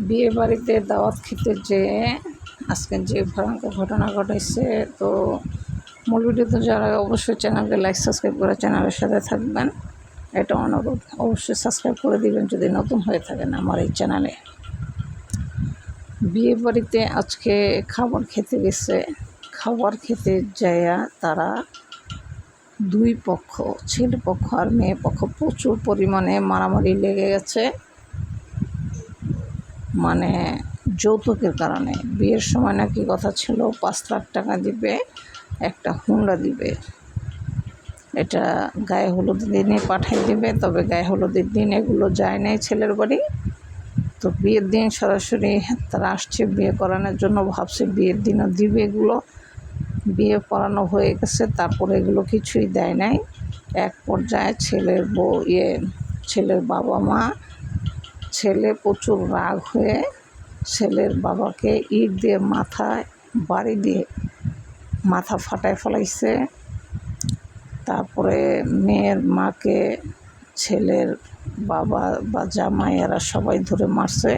বিয়ে বাড়িতে দাওয়াত খেতে যেয়ে আজকে যে ভয়ঙ্কর ঘটনা ঘটেছে, তো মূল ভিডিওতে যারা অবশ্যই চ্যানেলকে লাইক সাবস্ক্রাইব করে চ্যানেলের সাথে থাকবেন, এটা অনুরোধ। অবশ্যই সাবস্ক্রাইব করে দিবেন যদি নতুন হয়ে থাকেন আমার এই চ্যানেলে। বিয়ে বাড়িতে আজকে খাবার খেতে গেছে। খাবার খেতে যাইয়া তারা দুই পক্ষ, ছেলে পক্ষ আর মেয়ে পক্ষ, প্রচুর পরিমাণে মারামারি লেগে গেছে। মানে যৌতুকের কারণে। বিয়ের সময় নাকি কথা ছিল 5 লাখ টাকা দিবে, একটা হুন্ডা দিবে, এটা গায়ে হলুদের দিনে পাঠিয়ে দিবে। তবে গায়ে হলুদের দিন এগুলো যায় নাই ছেলের বাড়ি, তো বিয়ের দিন সরাসরি তারা আসছে বিয়ে করানোর জন্য, ভাবছে বিয়ের দিনও দিবে এগুলো। বিয়ে পড়ানো হয়ে গেছে, তারপরে এগুলো কিছুই দেয় নাই। এক পর্যায়ে ছেলের বাবা মা, ছেলে প্রচুর রাগ হয়ে ছেলের বাবাকে ইট দিয়ে মাথায় বাড়ি দিয়ে মাথা ফাটায় ফেলাইছে। তারপরে মেয়ের মাকে ছেলের বাবা বা জামাইয়েরা সবাই ধরে মারছে।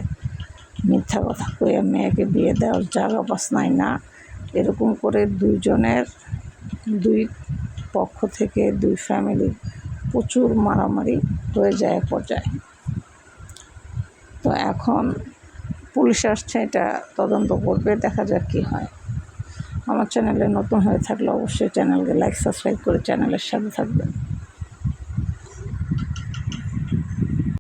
মিথ্যা কথা কয়ে মেয়েকে বিয়ে দেওয়ার জায়গা পাস নাই না, এরকম করে দুই পক্ষ থেকে দুই ফ্যামিলির প্রচুর মারামারি হয়ে যায় এক পর্যায়ে। তো এখন পুলিশ আসছে, এটা তদন্ত করবে, দেখা যাক কী হয়। আমার চ্যানেলে নতুন হয়ে থাকলে অবশ্যই চ্যানেলকে লাইক সাবস্ক্রাইব করে চ্যানেলের সাথে থাকবেন।